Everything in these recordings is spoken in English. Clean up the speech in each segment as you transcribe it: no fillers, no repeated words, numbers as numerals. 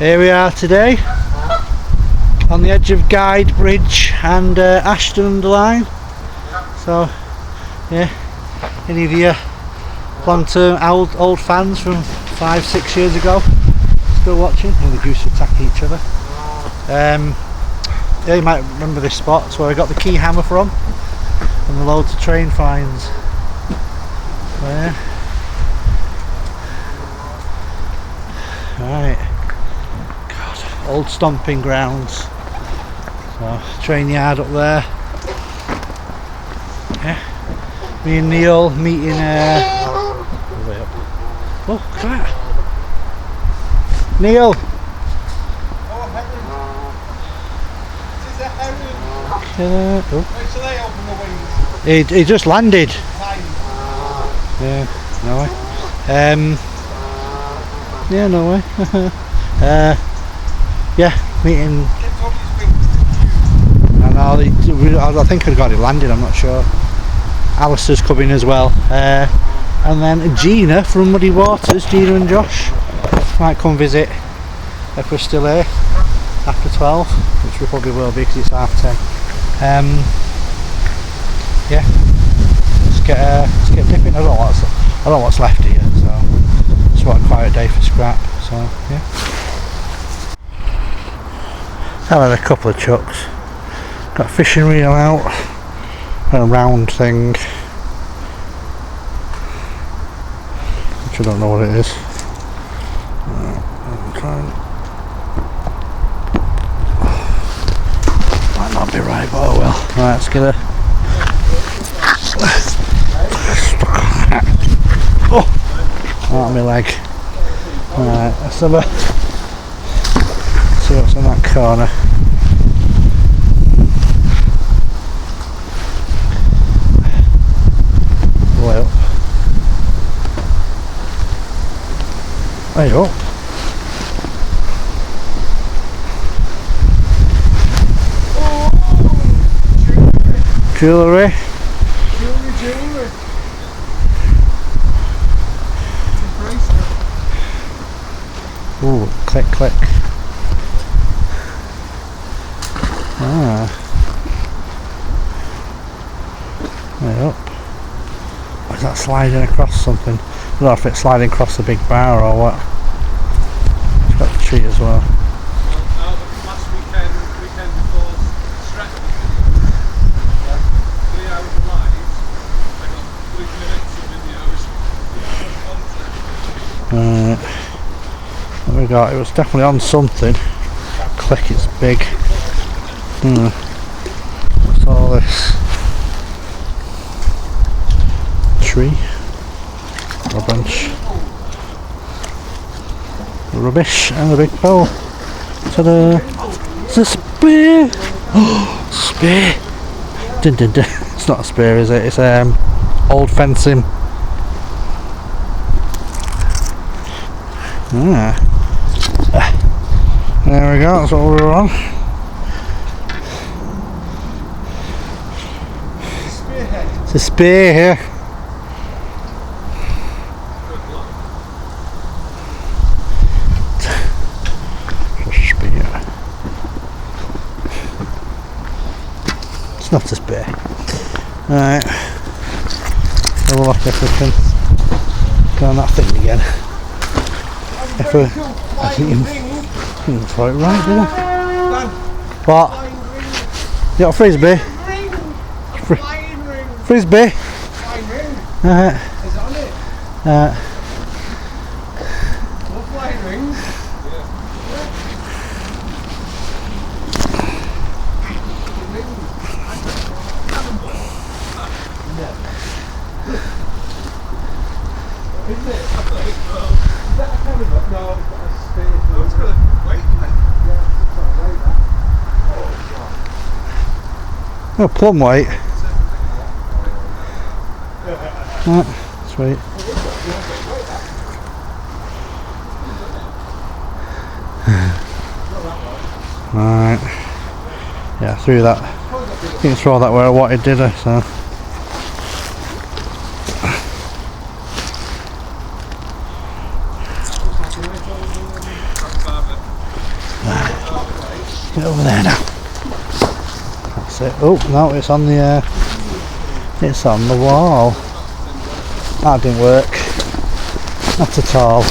Here we are today on the edge of Guide Bridge and Ashton underline. So yeah, any of you long-term old fans from 5-6 years ago still watching? And they used to attack each other. Yeah, you might remember this spot. It's where I got the key hammer from and the loads of train finds. So, yeah. Right. God, old stomping grounds. So, train yard up there. Yeah. Me and Neil meeting. Oh, crap. Neil. He just landed. Yeah, no way. Yeah, no way. Yeah, meeting. I think I got it landed. I'm not sure. Alistair's coming as well, and then Gina from Muddy Waters. Gina and Josh might come visit if we're still here after 12, which we probably will be because it's 10:30. Yeah, let's get dipping. I don't know what's left here, so it's quite a quiet day for scrap. So yeah, I've had a couple of chucks. Got a fishing reel out, a round thing, which I don't know what it is. I'm trying. Might not be right, but oh well. Right, let's get a. Oh, out of my leg. Alright, let's have a. See what's in that corner. Way up. Way up. Jewellery. Jewellery. Ooh, click, click. Ah. Way up. Or is that sliding across something? I don't know if it's sliding across the big bar or what. It's got the tree as well. Last weekend before Stratford, 3 hours live, I got 3 minutes of videos. What we got? It was definitely on something. Click, it's big. What's all this? Tree. Or a bunch. Rubbish and a big pole. Ta-da! It's a spear! Oh, spear! Dun, dun, dun. It's not a spear, is it? It's old fencing. There we go, that's what we were on. It's a spear here. It's not a spear. Alright. Have a look if we can go on that thing again. If we, I think you can throw it right, didn't I? What? You got a frisbee? Frisbee? Is it on it? What flying rings? Isn't it? Is that a cannibal? No, it's got a spear. No, it's got a weight in it. Yeah, it's got a weight that. Oh, God. Oh, plum weight. Sweet. Right. Yeah, through that. You can throw that where I wanted, did I? So. Get over there now. That's it. Oh no, it's on the wall. That didn't work. Not at all.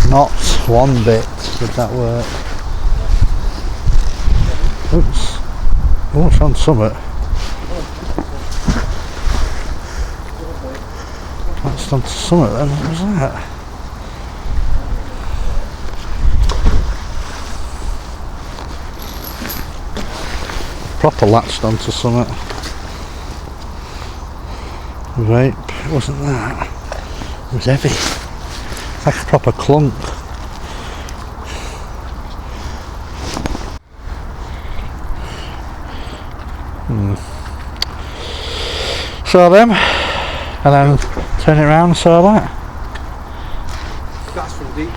Not one bit did that work. Oops. Oh, it's on summit. That's on summit then. What was that? Proper latched onto summit. Right, it wasn't that. It was heavy. It's like a proper clunk. Saw them, and then turn it around and saw that. That's from deep.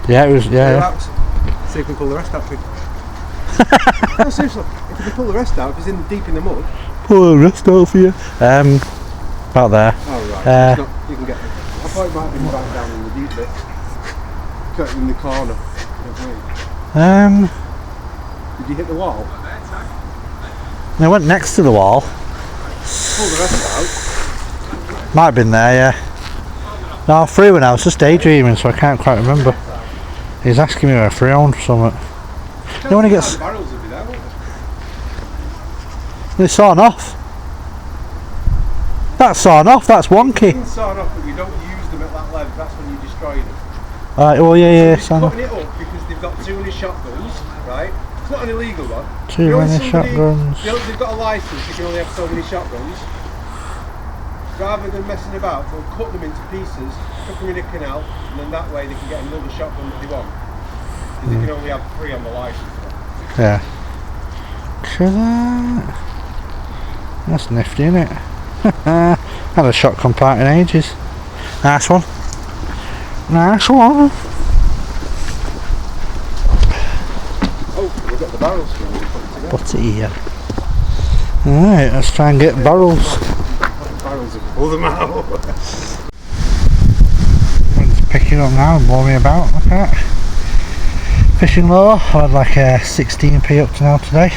Yeah, it was, yeah. See if we can pull the rest out for you. No, seriously, if we can pull the rest out, if it's deep in the mud. Pull the rest out for you. About there. Oh right, it's not, you can get it. I thought it might have been back down in the deep bit. Cut in the corner. Did you hit the wall? I went next to the wall. Pull the rest out. Might have been there, yeah. No, I threw when I was just daydreaming, so I can't quite remember. He's asking me where I threw on or something. You know when he gets... The barrels would be there, won't They're sawn off. That's sawn off, that's wonky. they? Sawn off, but we don't use them at that level, that's when you destroy them. Alright, well yeah, So sawn off. putting it up because they've got too many shotguns, right? It's not an illegal one. Too many shotguns. They've got a license, you can only have so many shotguns. Rather than messing about, they'll cut them into pieces, put them in a canal, and then that way they can get another shotgun that they want. Because they can only have 3 on the license. Yeah. Look at that. That's nifty, isn't it? Had a shotgun part in ages. Nice one. Nice one. Oh, we've got the barrels for you. What's it here? Alright, let's try and get barrels. Barrels and pull them out. I'm just picking up now and blow me about. Look at that. Fishing lure. I had like a 16p up to now today.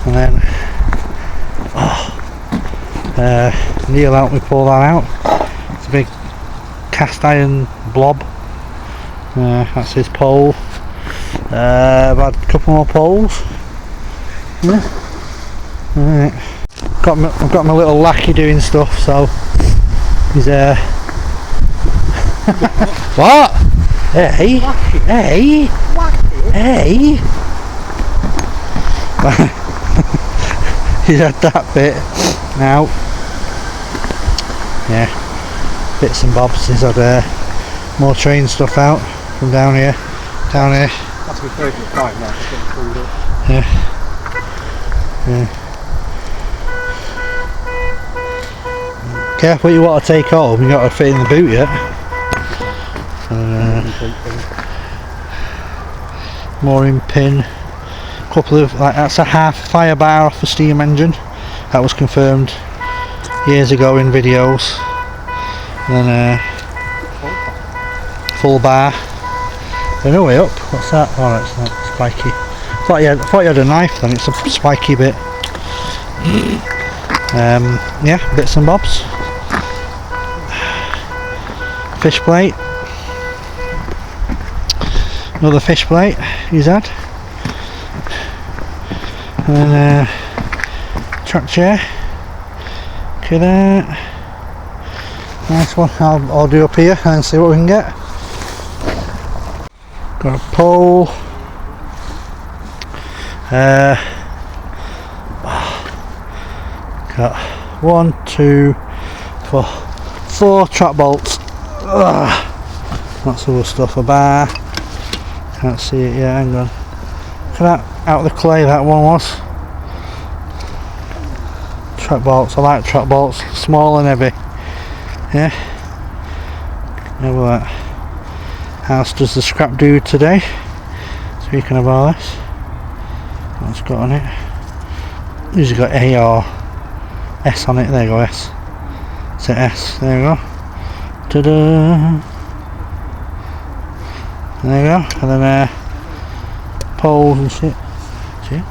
And then Neil helped me pull that out. It's a big cast iron blob. That's his pole. I've had a couple more poles. Yeah. Right. I've got my little lackey doing stuff, so he's what? Hey! Hey! Hey! He's had that bit now. Yeah, bits and bobs. He's had more train stuff out from down here. Down here. That's my favourite time now, just getting pulled up. Yeah. Yeah. Careful what you want to take home, you got to fit in the boot yet. Mooring pin. Couple of, like, that's a half fire bar off the steam engine. That was confirmed years ago in videos. And then full bar. They're no way up. What's that? Oh, that's not spiky. I thought you had a knife then. It's a spiky bit. Yeah, bits and bobs. Fish plate. Another fish plate he's had. And then track chair. Look at that. Nice one. I'll do up here and see what we can get. Got a pole. Got 1, 2, 4 trap bolts. Lots of other stuff. A bar. Can't see it yet. Hang on. Look at that. Out of the clay that one was. Trap bolts. I like trap bolts. Small and heavy. Yeah. Have a look. How else does the scrap do today? Speaking of all this. What's got on it? Usually got A or S on it. There you go, S. It's an S. There you go. Ta-da! There you go. And then poles and shit. See?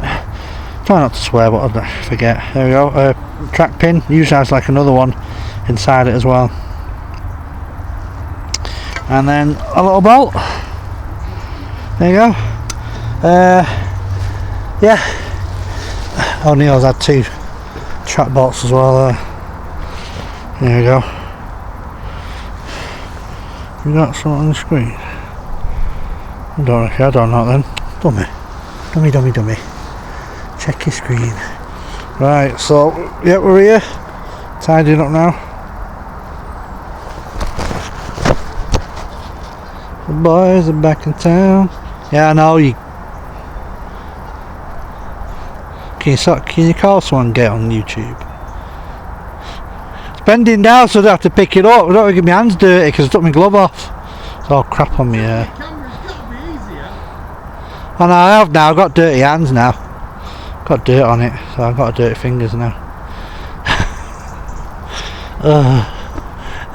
Try not to swear, but I forget. There we go. Track pin. Usually has like another one inside it as well. And then a little bolt. There you go. Yeah. O'Neill's had 2 track bolts as well. There you go. You got something on the screen? I don't know then. Dummy. Check your screen. Right, so yeah, we're here. Tidying up now. The boys are back in town. Yeah, I know you. Can you call someone and get on YouTube? It's bending down so I don't have to pick it up. I don't want to get my hands dirty because I took my glove off. It's all crap on me here. The camera's got to be easier. I know, I have now. I've got dirty hands now. Got dirt on it, so I've got dirty fingers now.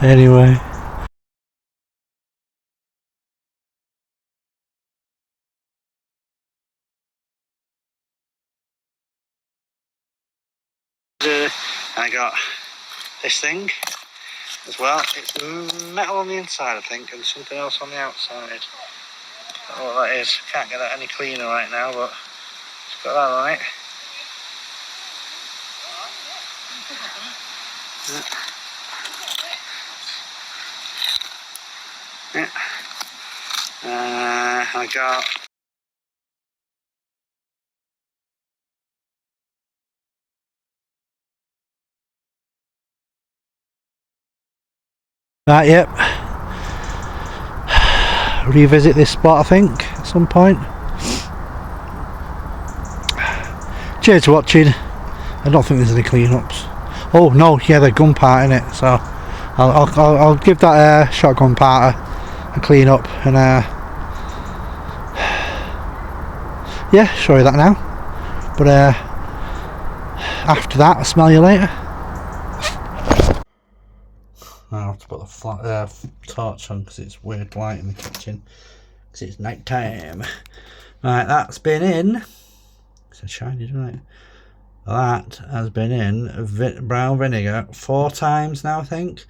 Anyway. I got this thing as well. It's metal on the inside, I think, and something else on the outside. I don't know what that is. Can't get that any cleaner right now, but it's got that on it. Yeah. I got right, yep. Revisit this spot, I think, at some point. Cheers for watching. I don't think there's any clean-ups. Oh no, yeah, the gun part in it. So I'll give that shotgun part a clean up and yeah, show you that now. But after that, I'll smell you later. I have to put the flat torch on because it's weird light in the kitchen because it's night time. Right, that's been in. It's shiny, doesn't it? That has been in brown vinegar 4 times now, I think.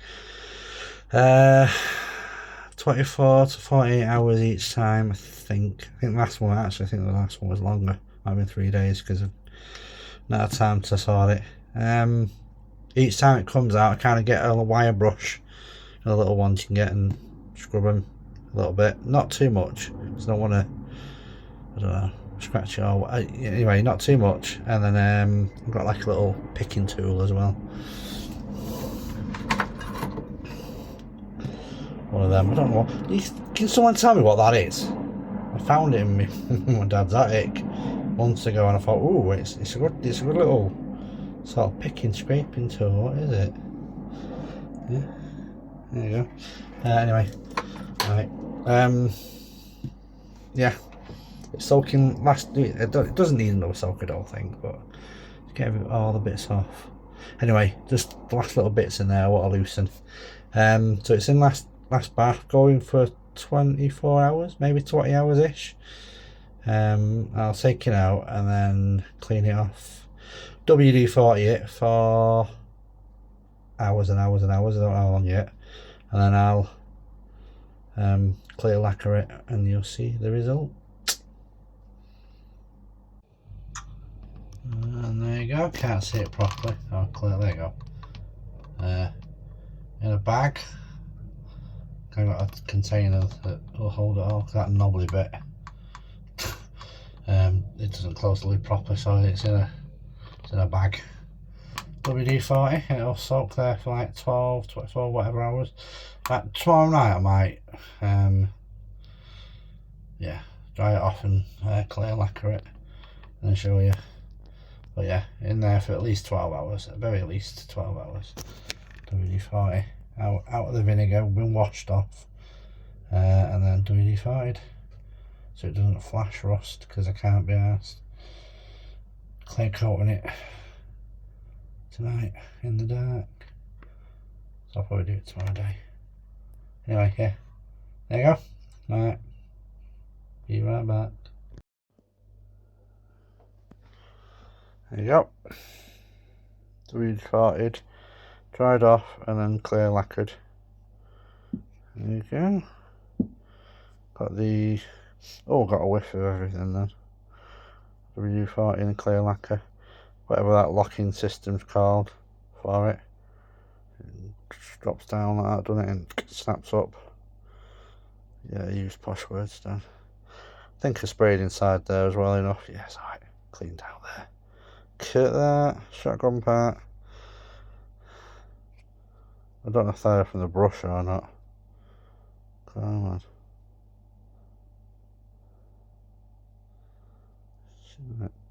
24 to 48 hours each time, I think. I think the last one, actually, I think the last one was longer. Might have been 3 days because I've not had time to sort it. Each time it comes out, I kind of get a wire brush, the little ones you can get, and scrub them a little bit. Not too much, because I don't want to, I don't know, scratch it all. Anyway, not too much. And then I've got like a little picking tool as well. One of them, I don't know. Can someone tell me what that is? I found it in my dad's attic months ago, and I thought, ooh, it's a good little sort of picking, scraping tool. What is it? Yeah, there you go. Anyway, right. Yeah, it's soaking. It doesn't need another soak, I don't think, but get all the bits off. Anyway, just the last little bits in there. What I loosen. So it's in last bath, going for 24 hours, maybe 20 hours ish. I'll take it out and then clean it off. WD-40 it for hours and hours and hours. I don't know how long yet. And then I'll clear lacquer it, and you'll see the result. And there you go. Can't see it properly. Oh, clear. There you go. In a bag. I've got a container that will hold it all. That knobbly bit. It doesn't close the lid properly, so it's in a bag. WD-40, and it'll soak there for like 12, 24, whatever hours. Like tomorrow night I might yeah, dry it off and clear lacquer it and show you. But yeah, in there for at least 12 hours, at very least 12 hours. WD-40 out of the vinegar, been washed off, and then WD-40'd so it doesn't flash rust, because I can't be arsed clear coating it tonight in the dark, so I'll probably do it tomorrow day. Anyway, yeah, there you go. Right, Be right back. There you go. Restarted, dried off, and then clear lacquered. There you go. Got the got a whiff of everything then. W40 and clear lacquer, whatever that locking system's called for it. It drops down like that, doesn't it, and snaps up. Yeah, use posh words, Dan. I think I sprayed inside there as well enough. Yes, alright, cleaned out there. Cut that shotgun part. I don't know if they're from the brush or not. Come on.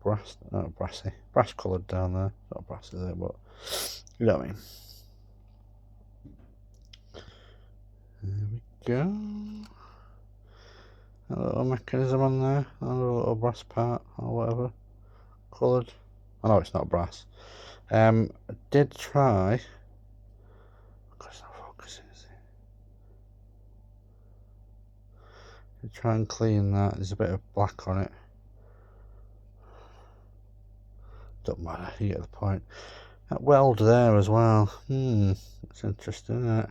Brass, not brassy. Brass coloured down there. Not brass, is it? But you know what I mean. There we go. A little mechanism on there. Another little brass part or whatever. Coloured. I know it's not brass. I did try. It's not focusing, is it? Did try and clean that. There's a bit of black on it. Don't matter, you get the point. That weld there as well. That's interesting, isn't it?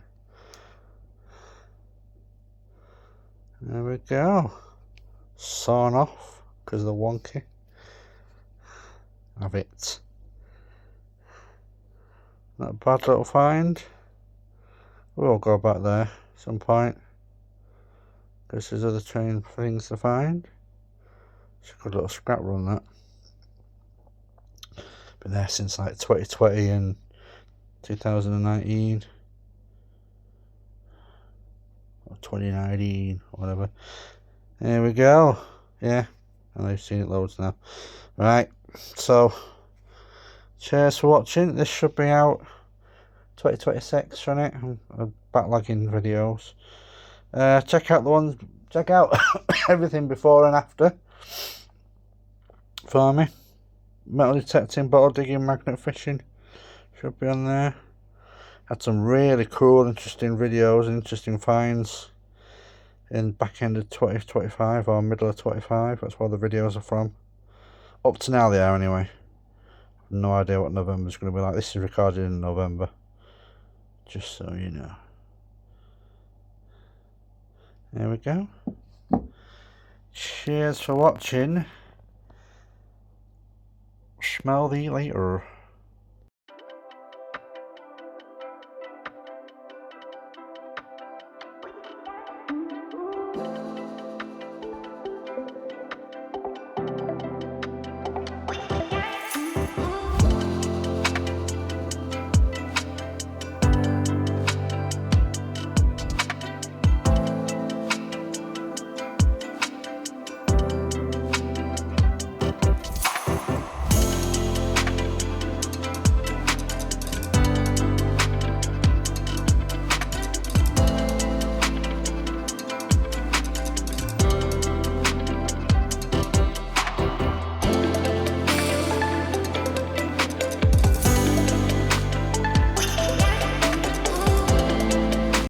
There we go. Sawn off because of the wonky. Have it. Not a bad little find. We'll go back there at some point because there's other train things to find. It's a good little scrap run, that. Been there since like 2020 and 2019 or 2019 or whatever. There we go. Yeah, I know you've seen it loads now. Right, so cheers for watching. This should be out 2026, shouldn't it? I'm backlogging videos. Check out everything before and after for me. Metal detecting, bottle digging, magnet fishing should be on there. Had some really cool, interesting videos and interesting finds in back end of 2025 or middle of 25. That's where the videos are from. Up to now they are anyway. No idea what November's going to be like. This is recorded in November, just so you know. There we go. Cheers for watching. Smell thee later.